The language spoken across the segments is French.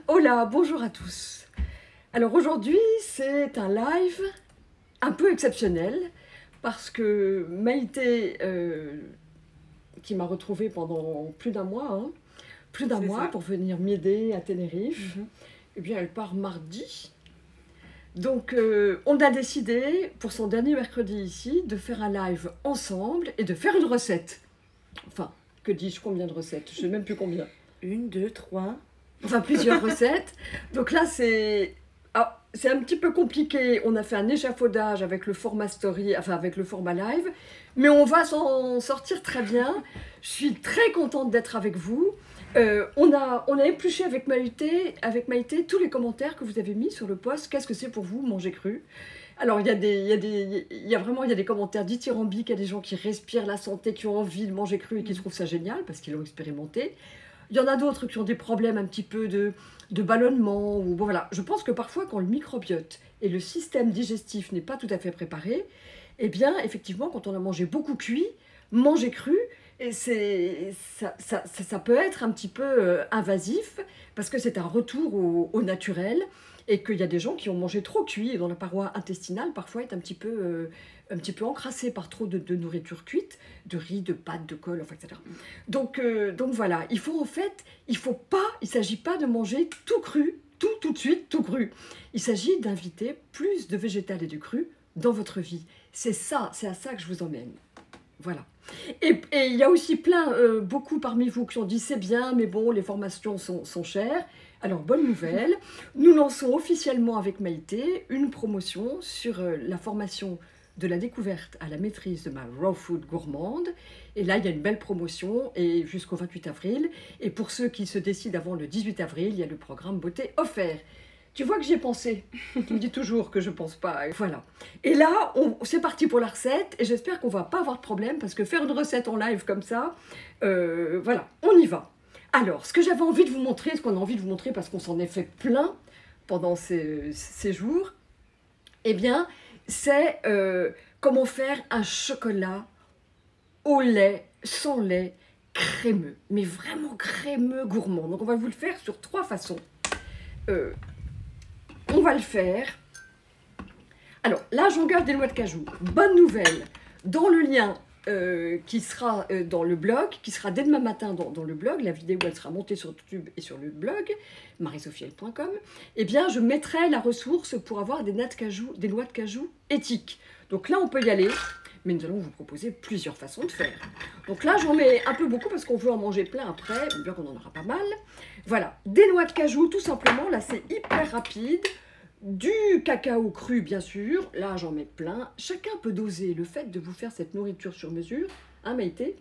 Hola, bonjour à tous. Alors aujourd'hui, c'est un live un peu exceptionnel parce que Maïté, qui m'a retrouvée pendant plus d'un mois, pour venir m'aider à Tenerife, eh bien elle part mardi. Donc on a décidé, pour son dernier mercredi ici, de faire un live ensemble et de faire une recette. Enfin, que dis-je, combien de recettes? Je ne sais même plus combien. 1, 2, 3. Enfin, plusieurs recettes. Donc là, c'est un petit peu compliqué. On a fait un échafaudage avec le format story, enfin avec le format live. Mais on va s'en sortir très bien. Je suis très contente d'être avec vous. On a épluché avec Maïté tous les commentaires que vous avez mis sur le post. Qu'est-ce que c'est pour vous, manger cru? Alors, il y a des commentaires dithyrambiques. Il y a des gens qui respirent la santé, qui ont envie de manger cru et qui trouvent ça génial parce qu'ils l'ont expérimenté. Il y en a d'autres qui ont des problèmes un petit peu de ballonnement. Ou, bon, voilà. Je pense que parfois, quand le microbiote et le système digestif n'est pas tout à fait préparé, eh bien, effectivement, quand on a mangé beaucoup cuit, manger cru, et ça peut être un petit peu invasif, parce que c'est un retour au naturel, et qu'il y a des gens qui ont mangé trop cuit, et dont la paroi intestinale, parfois, est un petit peu encrassée par trop de nourriture cuite, de riz, de pâtes, de colle, enfin, etc. Donc voilà, il ne s'agit pas de manger tout cru, tout de suite, tout cru. Il s'agit d'inviter plus de végétal et de cru dans votre vie. C'est à ça que je vous emmène. Voilà. Et il y a aussi beaucoup parmi vous qui ont dit c'est bien, mais bon, les formations sont chères. Alors, bonne nouvelle, nous lançons officiellement avec Maïté une promotion sur la formation de la découverte à la maîtrise de ma raw food gourmande. Et là, il y a une belle promotion et jusqu'au 28 avril. Et pour ceux qui se décident avant le 18 avril, il y a le programme beauté offert. Tu vois que j'y ai pensé. Tu me dis toujours que je pense pas. Voilà. Et là, c'est parti pour la recette. Et j'espère qu'on va pas avoir de problème parce que faire une recette en live comme ça, voilà, on y va. Alors, ce que j'avais envie de vous montrer, ce qu'on a envie de vous montrer parce qu'on s'en est fait plein pendant ces jours, eh bien, c'est comment faire un chocolat au lait, sans lait, crémeux. Mais vraiment crémeux, gourmand. Donc, on va vous le faire sur 3 façons. On va le faire. Alors, là, j'engage des noix de cajou. Bonne nouvelle, dans le lien qui sera dans le blog, qui sera dès demain matin dans le blog, la vidéo, elle sera montée sur YouTube et sur le blog, marisophiel.com, eh bien, je mettrai la ressource pour avoir des noix de cajou éthiques. Donc là, on peut y aller, mais nous allons vous proposer plusieurs façons de faire. Donc là, j'en mets un peu beaucoup parce qu'on veut en manger plein après, bien qu'on en aura pas mal. Voilà, des noix de cajou, tout simplement, là, c'est hyper rapide. Du cacao cru, bien sûr. Là, j'en mets plein. Chacun peut doser. Le fait de vous faire cette nourriture sur mesure, hein, Maïté,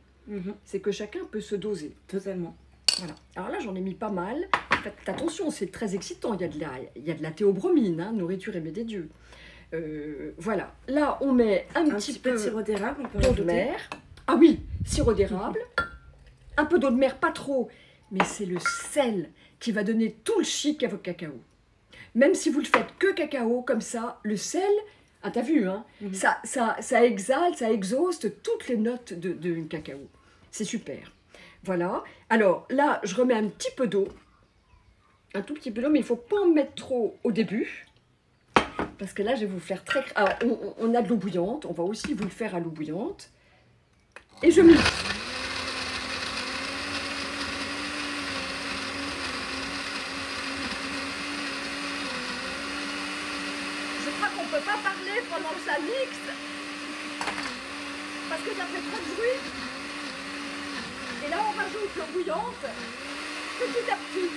c'est que chacun peut se doser. Totalement. Voilà. Alors là, j'en ai mis pas mal. Faites attention, c'est très excitant. Il y a de la théobromine, hein, nourriture aimée des dieux. Voilà. Là, on met un petit peu de sirop d'érable. d'eau de mer. Ah oui, sirop d'érable. Un peu d'eau de mer, pas trop. Mais c'est le sel qui va donner tout le chic à votre cacao. Même si vous le faites que cacao, comme ça, le sel, ah, t'as vu, hein, ça exhale, ça exhauste toutes les notes de cacao. C'est super. Voilà. Alors là, je remets un petit peu d'eau. Un tout petit peu d'eau, mais il ne faut pas en mettre trop au début. Parce que là, je vais vous faire très... Alors, on a de l'eau bouillante. On va aussi vous le faire à l'eau bouillante. Et je mixe. On ne peut pas parler pendant que ça mixe parce que ça fait trop de bruit. Et là, on rajoute l'eau bouillante petit à petit.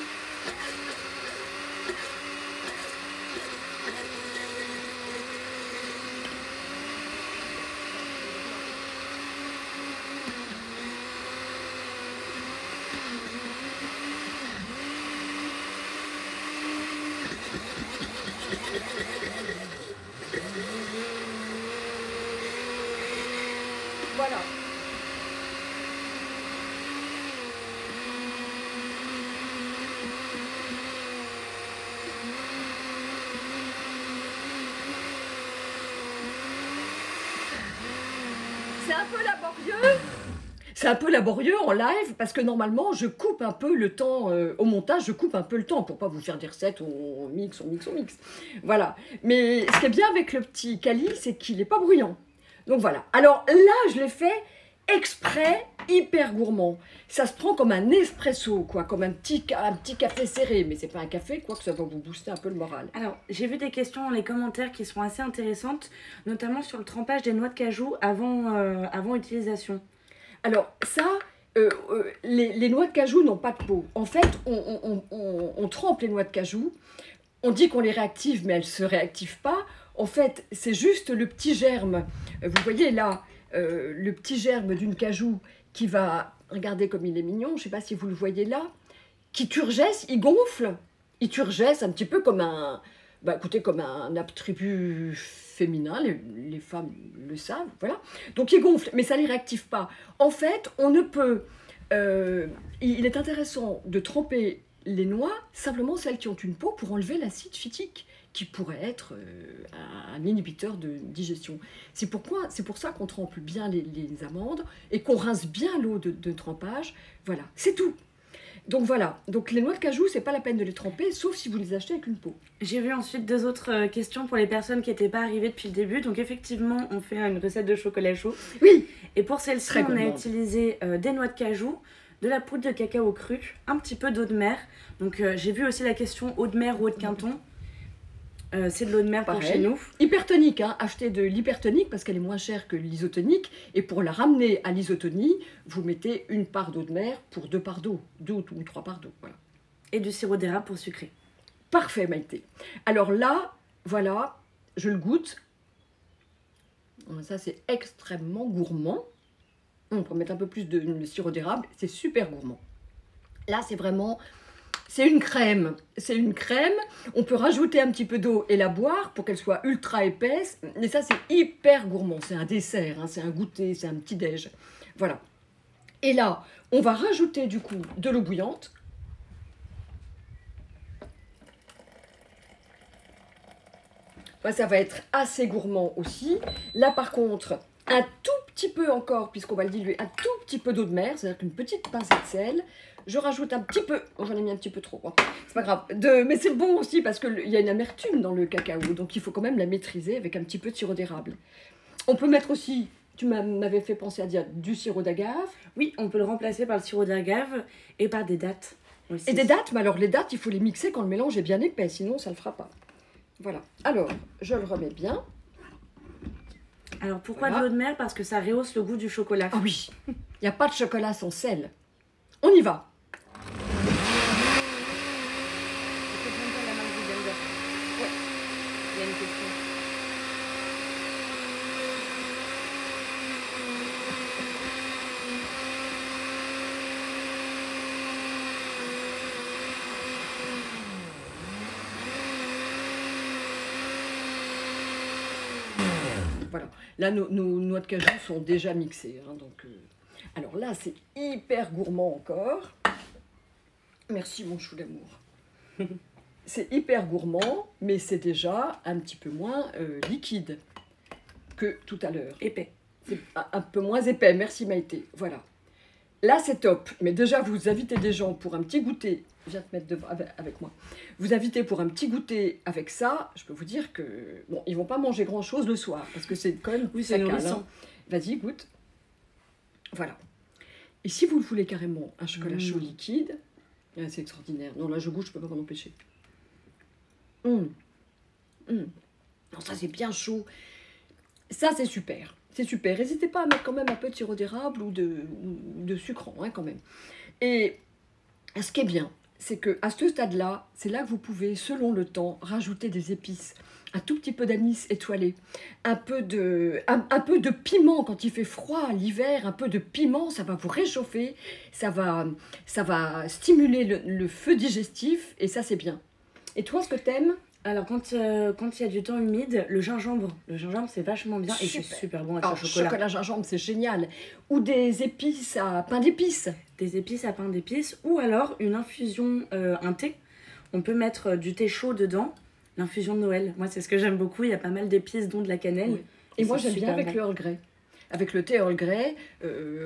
Voilà. C'est un peu laborieux, C'est un peu laborieux en live parce que normalement je coupe un peu le temps au montage, je coupe un peu le temps pour pas vous faire des recettes où on mixe. Voilà. Mais ce qui est bien avec le petit Kali, c'est qu'il n'est pas bruyant. Donc voilà. Alors là, je l'ai fait exprès, hyper gourmand. Ça se prend comme un espresso, quoi, comme un petit café serré. Mais c'est pas un café, quoi, que ça va vous booster un peu le moral. Alors, j'ai vu des questions dans les commentaires qui sont assez intéressantes, notamment sur le trempage des noix de cajou avant utilisation. Alors ça, les noix de cajou n'ont pas de peau. En fait, on trempe les noix de cajou. On dit qu'on les réactive, mais elles ne se réactivent pas. En fait, c'est juste le petit germe. Vous voyez là, le petit germe d'une cajou qui va, regardez comme il est mignon, je ne sais pas si vous le voyez là, qui turgesce, il gonfle. Il turgesce un petit peu comme un, écoutez, comme un attribut féminin, les femmes le savent, voilà. Donc il gonfle, mais ça ne les réactive pas. En fait, on ne peut... il est intéressant de tremper les noix, simplement celles qui ont une peau, pour enlever l'acide phytique, qui pourrait être un inhibiteur de digestion. C'est pour ça qu'on trempe bien les amandes et qu'on rince bien l'eau de trempage. Voilà, c'est tout. Donc voilà, donc les noix de cajou, c'est pas la peine de les tremper, sauf si vous les achetez avec une peau. J'ai vu ensuite 2 autres questions pour les personnes qui n'étaient pas arrivées depuis le début. Donc effectivement, on fait une recette de chocolat chaud. Oui. Et pour celle-ci, on a utilisé des noix de cajou, de la poudre de cacao cru, un petit peu d'eau de mer. Donc j'ai vu aussi la question eau de mer ou eau de Quinton. C'est de l'eau de mer pour chez nous. Hypertonique, hein. Achetez de l'hypertonique parce qu'elle est moins chère que l'isotonique. Et pour la ramener à l'isotonie, vous mettez une part d'eau de mer pour 2 parts d'eau. 2 ou 3 parts d'eau, voilà. Et du sirop d'érable pour sucrer. Parfait, Maïté. Alors là, voilà, je le goûte. Ça, c'est extrêmement gourmand. On peut mettre un peu plus de sirop d'érable. C'est super gourmand. Là, c'est vraiment... C'est une crème. C'est une crème. On peut rajouter un petit peu d'eau et la boire pour qu'elle soit ultra épaisse. Mais ça, c'est hyper gourmand. C'est un dessert, hein, c'est un goûter, c'est un petit déj. Voilà. Et là, on va rajouter du coup de l'eau bouillante. Ça va être assez gourmand aussi. Là, par contre, un tout petit peu encore, puisqu'on va le diluer, un tout petit peu d'eau de mer, c'est-à-dire qu'une petite pincée de sel. Je rajoute un petit peu, j'en ai mis un petit peu trop, hein. C'est pas grave, mais c'est bon aussi parce qu'il y a une amertume dans le cacao, donc il faut quand même la maîtriser avec un petit peu de sirop d'érable. On peut mettre aussi, tu m'avais fait penser à dire, du sirop d'agave. Oui, on peut le remplacer par le sirop d'agave et par des dattes aussi. Et des dattes, mais alors les dattes, il faut les mixer quand le mélange est bien épais, sinon ça ne le fera pas. Voilà, alors je le remets bien. Alors pourquoi de l'eau de mer? Parce que ça rehausse le goût du chocolat. Ah oui, il n'y a pas de chocolat sans sel. On y va. Voilà, là nos noix de cajou sont déjà mixées, hein, donc, alors là c'est hyper gourmand encore. Merci mon chou d'amour. C'est hyper gourmand, mais c'est déjà un petit peu moins liquide que tout à l'heure. Épais. C'est un peu moins épais, merci Maïté. Voilà. Là c'est top, mais déjà vous invitez des gens pour un petit goûter. Viens te mettre avec moi. Vous invitez pour un petit goûter avec ça, je peux vous dire que... Bon, ils vont pas manger grand-chose le soir, parce que c'est quand même... Oui, c'est nourrissant. Vas-y, goûte. Voilà. Et si vous le voulez carrément, un chocolat chaud liquide, c'est extraordinaire. Non, là, je goûte, je peux pas m'en empêcher. Non, ça, c'est bien chaud. Ça, c'est super. C'est super. N'hésitez pas à mettre quand même un peu de sirop d'érable ou de sucrant, hein, quand même. Et ce qui est bien, c'est qu'à ce stade-là, c'est là que vous pouvez, selon le temps, rajouter des épices. Un tout petit peu d'anis étoilé, un peu de piment quand il fait froid l'hiver, un peu de piment, ça va vous réchauffer, ça va stimuler le feu digestif, et ça c'est bien. Et toi, ce que t'aimes? Alors quand il y a du temps humide, le gingembre c'est vachement bien et c'est super bon avec le chocolat. Chocolat gingembre, c'est génial. Ou des épices à pain d'épices. Des épices à pain d'épices, ou alors une infusion, un thé. On peut mettre du thé chaud dedans, l'infusion de Noël. Moi c'est ce que j'aime beaucoup, il y a pas mal d'épices dont de la cannelle. Oui. Et moi j'aime bien avec le Earl Grey. avec le thé Earl Grey.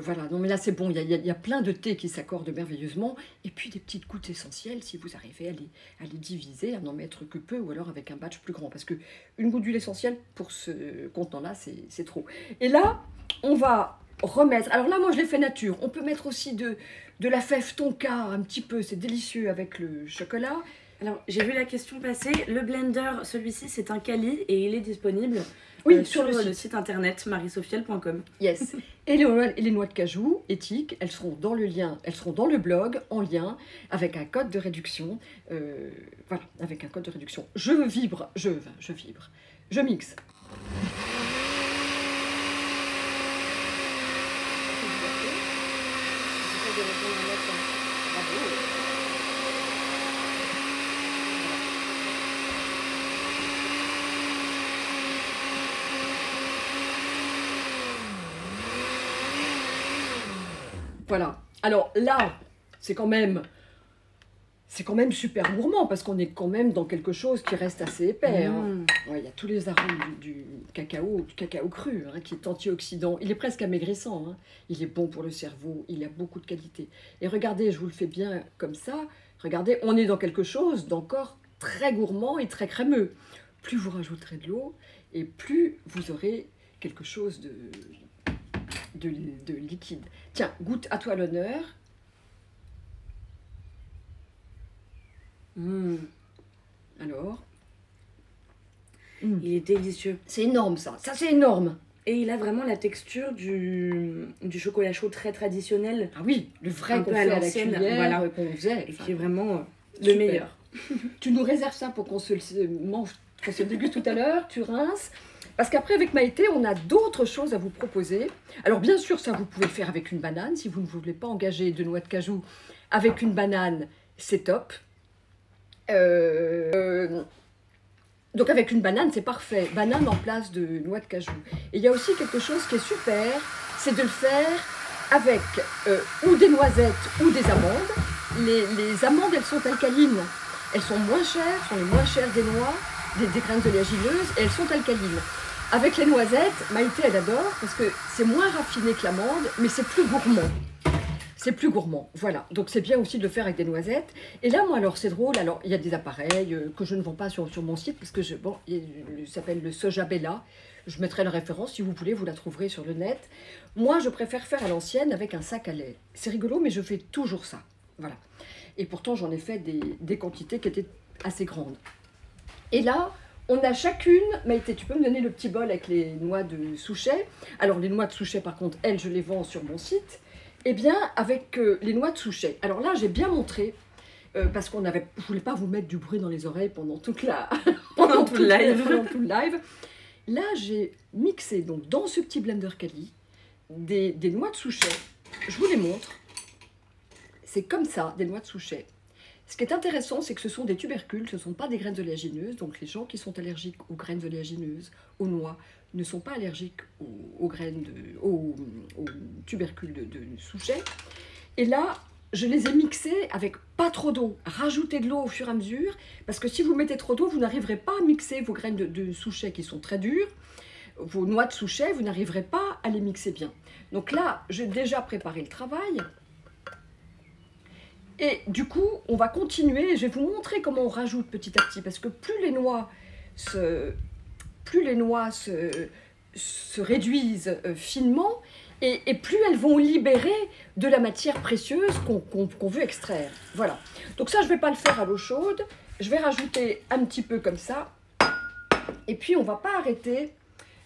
Voilà, non mais là c'est bon, il y a plein de thés qui s'accordent merveilleusement. Et puis des petites gouttes essentielles, si vous arrivez à les diviser, à n'en mettre que peu, ou alors avec un batch plus grand. Parce que une goutte d'huile essentielle, pour ce contenant-là, c'est trop. Et là, on va remettre... Alors là, moi je l'ai fait nature. On peut mettre aussi de la fève tonka, un petit peu, c'est délicieux avec le chocolat. Alors, j'ai vu la question passer. Le blender, celui-ci, c'est un Kali et il est disponible sur le site internet marisophiel.com. Yes. Et les noix de cajou éthiques, elles seront dans le lien, elles seront dans le blog, en lien, avec un code de réduction. Voilà, avec un code de réduction. Je vibre, je mixe. Voilà. Alors là, c'est quand même super gourmand parce qu'on est quand même dans quelque chose qui reste assez épais. Hein. Ouais, y a tous les arômes du cacao cru, hein, qui est antioxydant. Il est presque amaigrissant. Hein. Il est bon pour le cerveau. Il a beaucoup de qualité. Et regardez, je vous le fais bien comme ça. Regardez, on est dans quelque chose d'encore très gourmand et très crémeux. Plus vous rajouterez de l'eau et plus vous aurez quelque chose de liquide. Tiens, goûte à toi l'honneur. Alors Il est délicieux. C'est énorme ça. Ça c'est énorme. Et il a vraiment la texture du chocolat chaud très traditionnel. Ah oui, le vrai qu'on fait à la cuillère, voilà, qu'on faisait. Et qui est vraiment le meilleur. Tu nous réserves ça pour qu'on se mange, qu'on se déguste tout à l'heure, tu rinces. Parce qu'après, avec Maïté, on a d'autres choses à vous proposer. Alors, bien sûr, ça, vous pouvez le faire avec une banane. Si vous ne voulez pas engager de noix de cajou avec une banane, c'est top. Donc, avec une banane, c'est parfait. Banane en place de noix de cajou. Et il y a aussi quelque chose qui est super, c'est de le faire avec ou des noisettes ou des amandes. Les amandes, elles sont alcalines. Elles sont moins chères, sont les moins chères des noix, des graines oléagineuses, et elles sont alcalines. Avec les noisettes, Maïté, elle adore, parce que c'est moins raffiné que l'amande, mais c'est plus gourmand. C'est plus gourmand, voilà. Donc c'est bien aussi de le faire avec des noisettes. Et là, moi, alors c'est drôle, alors il y a des appareils que je ne vends pas sur mon site, parce que il s'appelle le Soja Bella. Je mettrai la référence, si vous voulez, vous la trouverez sur le net. Moi, je préfère faire à l'ancienne avec un sac à lait. C'est rigolo, mais je fais toujours ça, voilà. Et pourtant, j'en ai fait des quantités qui étaient assez grandes. Et là, on a chacune... Maïté, tu peux me donner le petit bol avec les noix de Souchet? Alors, les noix de Souchet, par contre, elles, je les vends sur mon site. Eh bien, avec les noix de Souchet. Alors là, j'ai bien montré, parce je ne voulais pas vous mettre du bruit dans les oreilles pendant tout le live. Là, j'ai mixé, donc, dans ce petit blender Kali, des noix de Souchet. Je vous les montre. C'est comme ça, des noix de Souchet. Ce qui est intéressant, c'est que ce sont des tubercules, ce ne sont pas des graines oléagineuses. Donc les gens qui sont allergiques aux graines oléagineuses, aux noix, ne sont pas allergiques aux tubercules de Souchet. Et là, je les ai mixés avec pas trop d'eau. Rajoutez de l'eau au fur et à mesure, parce que si vous mettez trop d'eau, vous n'arriverez pas à mixer vos graines de Souchet qui sont très dures. Vos noix de Souchet, vous n'arriverez pas à les mixer bien. Donc là, j'ai déjà préparé le travail. Et du coup, on va continuer. Je vais vous montrer comment on rajoute petit à petit, parce que plus les noix se réduisent finement, et plus elles vont libérer de la matière précieuse qu'on veut extraire. Voilà. Donc ça, je ne vais pas le faire à l'eau chaude. Je vais rajouter un petit peu comme ça. Et puis, on ne va pas arrêter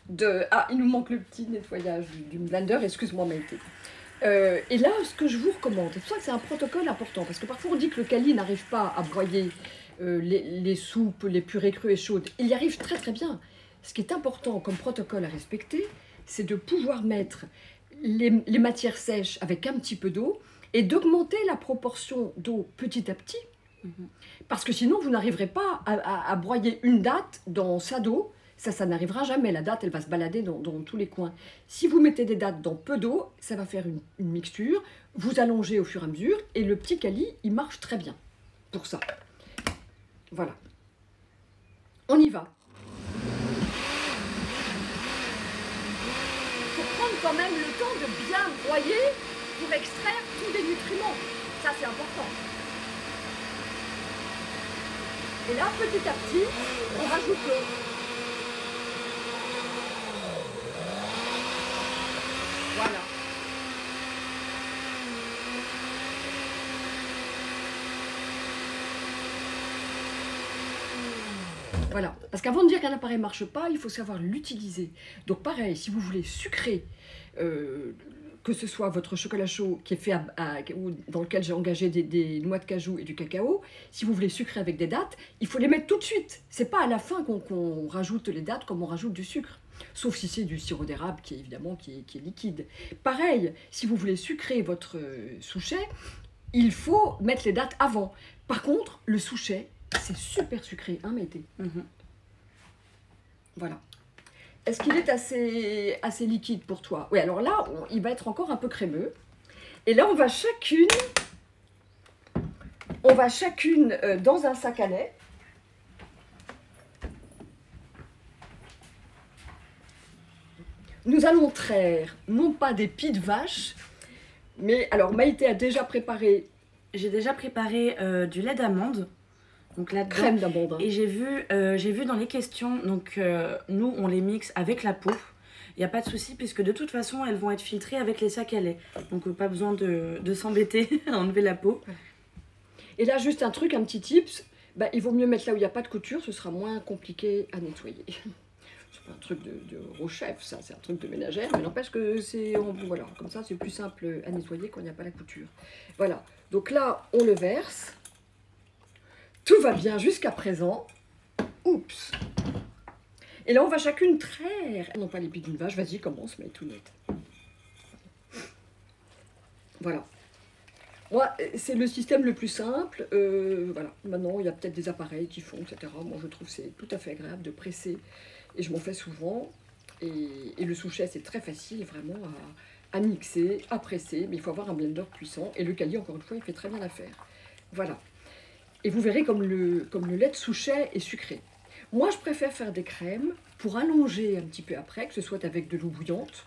de... Ah, il nous manque le petit nettoyage du blender. Excuse-moi, Maïté. Et là, ce que je vous recommande, c'est pour ça que c'est un protocole important, parce que parfois on dit que le Kali n'arrive pas à broyer les soupes, les purées crues et chaudes. Il y arrive très très bien. Ce qui est important comme protocole à respecter, c'est de pouvoir mettre les matières sèches avec un petit peu d'eau et d'augmenter la proportion d'eau petit à petit, parce que sinon vous n'arriverez pas à broyer une date dans sa d'eau. Ça n'arrivera jamais. La date, elle va se balader dans tous les coins. Si vous mettez des dattes dans peu d'eau, ça va faire une mixture. Vous allongez au fur et à mesure. Et le petit Kali, il marche très bien pour ça. Voilà. On y va. Il faut prendre quand même le temps de bien broyer pour extraire tous les nutriments. Ça, c'est important. Et là, petit à petit, on rajoute l'eau. Voilà. Voilà, parce qu'avant de dire qu'un appareil ne marche pas, il faut savoir l'utiliser. Donc pareil, si vous voulez sucrer, que ce soit votre chocolat chaud qui est fait ou dans lequel j'ai engagé des noix de cajou et du cacao, si vous voulez sucrer avec des dattes, il faut les mettre tout de suite. C'est pas à la fin qu'on rajoute les dattes comme on rajoute du sucre. Sauf si c'est du sirop d'érable qui est évidemment qui est liquide. Pareil, si vous voulez sucrer votre souchet, il faut mettre les dattes avant. Par contre, le souchet, c'est super sucré, hein, Maïté? Voilà. Est-ce qu'il est assez liquide pour toi? Oui, alors là, il va être encore un peu crémeux. Et là, on va chacune dans un sac à lait. Nous allons traire, non pas des pieds de vache, mais alors Maïté a déjà préparé... J'ai déjà préparé du lait d'amande. Donc là, crème d'amande. Et j'ai vu dans les questions, donc nous on les mixe avec la peau. Il n'y a pas de souci puisque de toute façon elles vont être filtrées avec les sacs à lait. Donc pas besoin de s'embêter à enlever la peau. Et là juste un truc, un petit tips, bah, il vaut mieux mettre là où il n'y a pas de couture, ce sera moins compliqué à nettoyer. C'est pas un truc de rechef, ça, c'est un truc de ménagère, mais n'empêche que c'est... Voilà, comme ça c'est plus simple à nettoyer quand il n'y a pas la couture. Voilà, donc là on le verse. Tout va bien jusqu'à présent. Oups. Et là, on va chacune traire. Non, pas les pieds d'une vache. Vas-y, commence, mais tout net. Voilà. Moi, c'est le système le plus simple. Voilà. Maintenant, il y a peut-être des appareils qui font, etc. Moi, je trouve que c'est tout à fait agréable de presser. Et je m'en fais souvent. Et le souchet, c'est très facile, vraiment, à mixer, à presser. Mais il faut avoir un blender puissant. Et le Cali, encore une fois, il fait très bien l'affaire. Voilà. Et vous verrez comme le lait de souchet est sucré. Moi, je préfère faire des crèmes pour allonger un petit peu après, que ce soit avec de l'eau bouillante.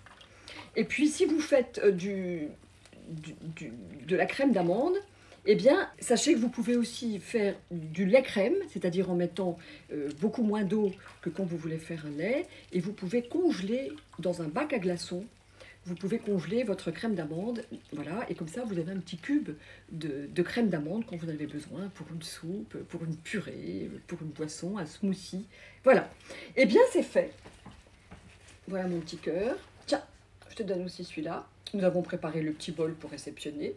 Et puis, si vous faites de la crème d'amande, eh bien, sachez que vous pouvez aussi faire du lait crème, c'est-à-dire en mettant beaucoup moins d'eau que quand vous voulez faire un lait. Et vous pouvez congeler dans un bac à glaçons. Vous pouvez congeler votre crème d'amande, voilà, et comme ça vous avez un petit cube de crème d'amande quand vous en avez besoin pour une soupe, pour une purée, pour une boisson, un smoothie. Voilà. Eh bien c'est fait. Voilà mon petit cœur. Tiens, je te donne aussi celui-là. Nous avons préparé le petit bol pour réceptionner.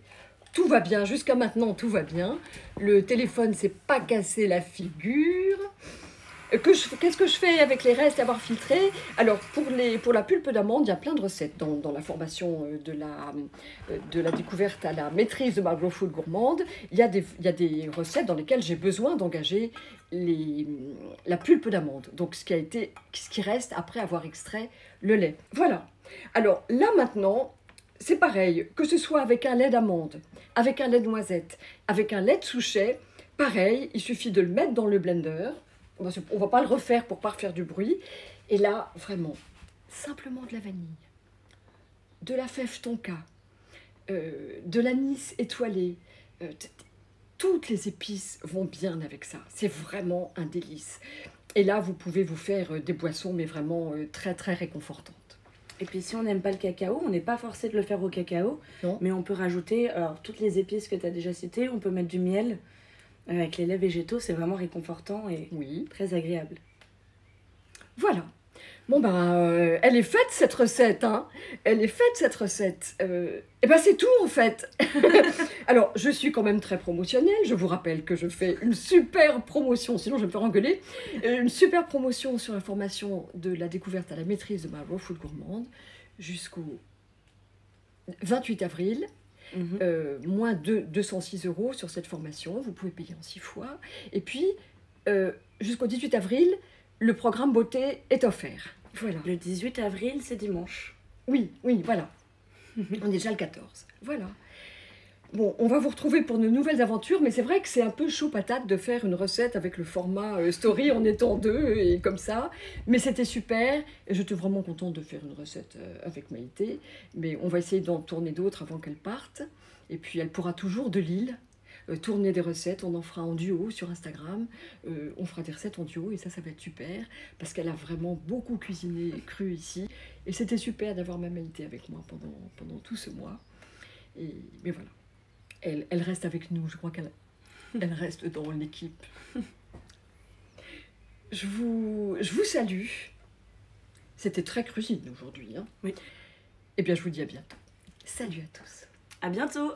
Tout va bien, jusqu'à maintenant tout va bien. Le téléphone ne s'est pas cassé la figure. Qu'est-ce que je fais avec les restes à avoir filtré? Alors, pour la pulpe d'amande, il y a plein de recettes dans la formation de la découverte à la maîtrise de ma Raw Food gourmande. Il y a des recettes dans lesquelles j'ai besoin d'engager la pulpe d'amande. Donc, ce qui reste après avoir extrait le lait. Voilà. Alors, là maintenant, c'est pareil. Que ce soit avec un lait d'amande, avec un lait de noisette, avec un lait de souchet, pareil, il suffit de le mettre dans le blender. On ne va pas le refaire pour ne pas refaire du bruit. Et là, vraiment, simplement de la vanille, de la fève tonka, de l'anis étoilé. Toutes les épices vont bien avec ça. C'est vraiment un délice. Et là, vous pouvez vous faire des boissons, mais vraiment très, très réconfortantes. Et puis si on n'aime pas le cacao, on n'est pas forcé de le faire au cacao. Non. Mais on peut rajouter toutes les épices que tu as déjà citées. On peut mettre du miel. Avec les laits végétaux, c'est vraiment réconfortant et très agréable. Voilà. Bon ben, elle est faite cette recette, hein. Elle est faite cette recette. Et ben c'est tout en fait. Alors, je suis quand même très promotionnelle. Je vous rappelle que je fais une super promotion, sinon je vais me faire engueuler. Une super promotion sur la formation de la découverte à la maîtrise de ma Raw Food gourmande jusqu'au 28 avril. Moins 206 € sur cette formation, vous pouvez payer en 6 fois. Et puis, jusqu'au 18 avril, le programme beauté est offert. Voilà. Le 18 avril, c'est dimanche. Oui, voilà. On est déjà le 14. Voilà. Bon, on va vous retrouver pour de nouvelles aventures, mais c'est vrai que c'est un peu chaud patate de faire une recette avec le format story en étant deux et comme ça. Mais c'était super et j'étais vraiment contente de faire une recette avec Maïté. Mais on va essayer d'en tourner d'autres avant qu'elle parte. Et puis elle pourra toujours de Lille tourner des recettes. On en fera en duo sur Instagram. On fera des recettes en duo et ça va être super parce qu'elle a vraiment beaucoup cuisiné cru ici. Et c'était super d'avoir ma Maïté avec moi pendant tout ce mois. Mais voilà. Elle reste avec nous, je crois qu'elle reste dans l'équipe. Je vous salue. C'était très cuisine aujourd'hui. Hein. Oui. Eh bien, je vous dis à bientôt. Salut à tous. À bientôt.